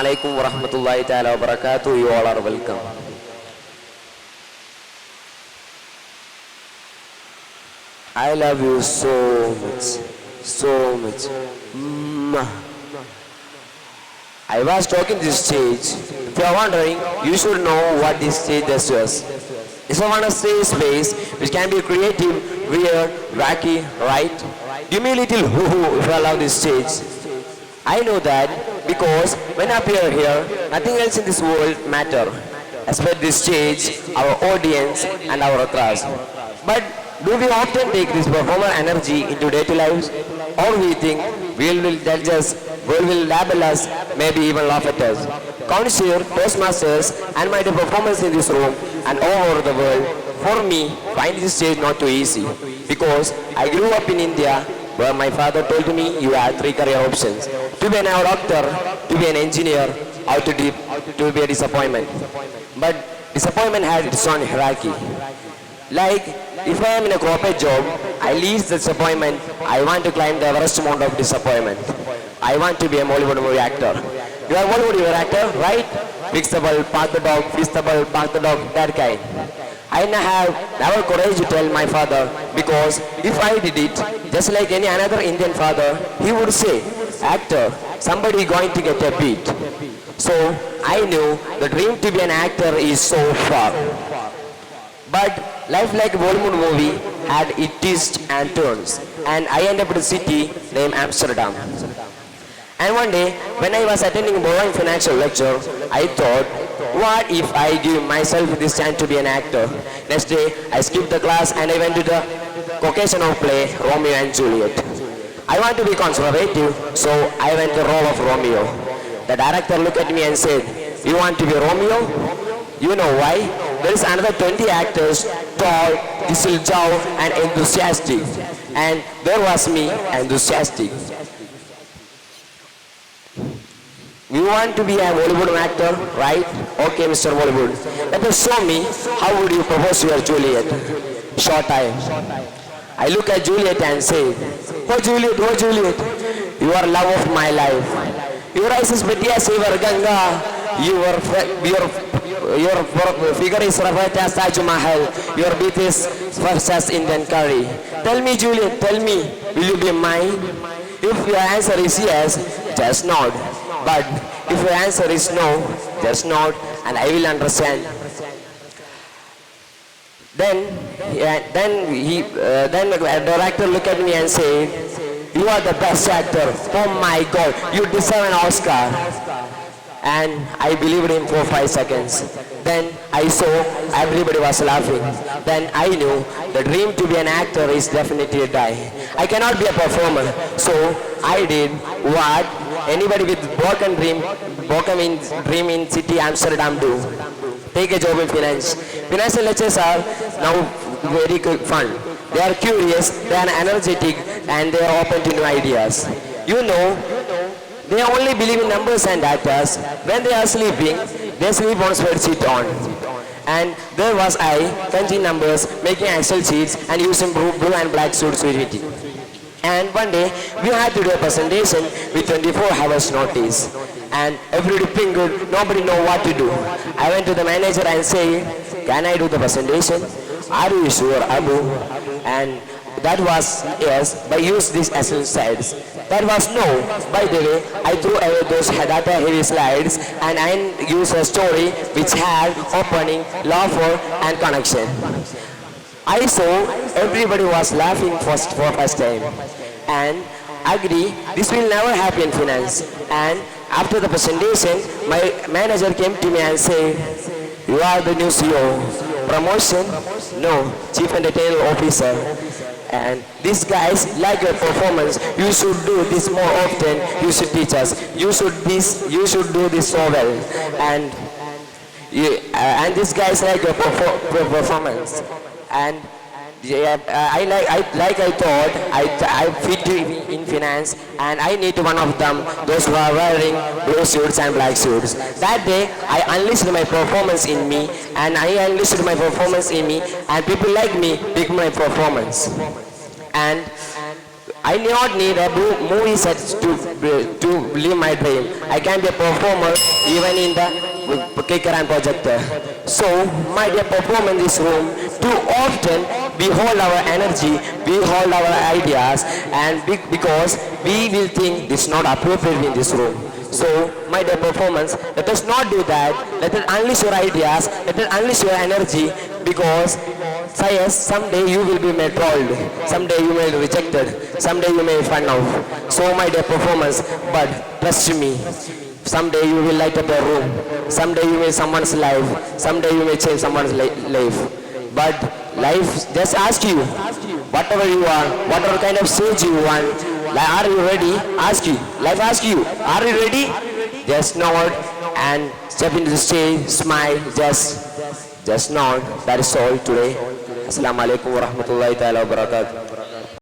Alaikum warahmatullahi ta'ala wabarakatuh. You all are welcome. I love you so much, so much. Mwah. I was talking this stage. If you are wondering, you should know what this stage does to us. It's a wonderful space which can be creative, weird, wacky, right? Give me a little hoo-hoo if you love this stage. I know that because when I appear here, nothing else in this world matter, except this stage, our audience and our class. But do we often take this performer energy into daily lives? Or we think we will judge us, world will label us, maybe even laugh at us? Connoisseur, Toastmasters and my performance in this room and all over the world, for me, find this stage not too easy. Because I grew up in India, where my father told me you have three career options: to be an doctor, to be an engineer, or to be a disappointment. But disappointment had its own hierarchy. Like, if I am in a corporate job, I least disappointment, I want to climb the Everest amount of disappointment. I want to be a Bollywood movie actor. You are a Bollywood movie actor, right? Fix the ball, park the dog, fix the ball, park the dog, that kind. I have never courage to tell my father, because if I did it, just like any another Indian father, he would say, actor, somebody going to get a beat. So I knew the dream to be an actor is so far. But life like a Bollywood movie had its twists and turns, and I ended up in a city named Amsterdam. And one day, when I was attending a boring financial lecture, I thought, what if I give myself this chance to be an actor? Next day, I skipped the class and I went to the Caucasian of play, Romeo and Juliet. I want to be conservative, so I went the role of Romeo. The director looked at me and said, you want to be Romeo? You know why? There is another 20 actors, tall, distil and enthusiastic. And there was me, enthusiastic. You want to be a Bollywood actor, right? Okay, Mr. Bollywood. Let us show me how would you propose your Juliet. Short time. I look at Juliet and say, oh Juliet, you are love of my life. Your eyes is pretty as river Ganga. Your figure is referred as Taj Mahal. Your beat is first as Indian curry. Tell me, Juliet, tell me, will you be mine? If your answer is yes, just nod. But if your answer is no, just nod and I will understand. Then the director looked at me and said, you are the best actor. Oh my God, you deserve an Oscar. And I believed him for 5 seconds. Then I saw everybody was laughing. Then I knew the dream to be an actor is definitely a die. I cannot be a performer. So I did what anybody with broken dream in city Amsterdam do. Take a job in finance. Financial lectures are now very fun. They are curious, they are energetic, and they are open to new ideas. You know, they only believe in numbers and data. When they are sleeping, they sleep on spreadsheet on. And there was I, crunching numbers, making Excel sheets, and using blue and black suits with it. And one day, we had to do a presentation with 24 hours notice. And everybody fingered, nobody know what to do. I went to the manager and said, can I do the presentation? Are you sure, Abu? And that was yes, but use these Excel slides. That was no. By the way, I threw away those data heavy slides and I used a story which had opening, laughter and connection. I saw everybody was laughing for first time. And agree, this will never happen in finance. And after the presentation, my manager came to me and said, you are the new CEO. Promotion? No, Chief Entertainment Officer. And these guys like your performance. You should do this more often. You should teach us. You should do this so well. And these guys like your performance. And I thought I fit in finance, and I need one of them, those who are wearing blue suits and black suits. That day, I unleashed my performance in me, and people like me pick my performance. And I do not need a movie set to live my dream. I can be a performer even in the clicker and projector. So, my dear performer in this room, too often we hold our energy, we hold our ideas, and because we will think this is not appropriate in this room. So, my dear performance, let us not do that. Let us unleash your ideas, let us unleash your energy, because yes, someday you will be made trolled, someday you may be rejected, someday you may be fun of. So, my dear performance, but trust me, someday you will light up a room, someday you may someone's life, someday you may change someone's life. But life just ask you, whatever you are, whatever kind of stage you want, are you ready? Ask you. Life ask you, are you ready? Just nod and step into the stage, smile, just nod. That is all today. Assalamu alaikum warahmatullahi ta'ala wabarakatuh.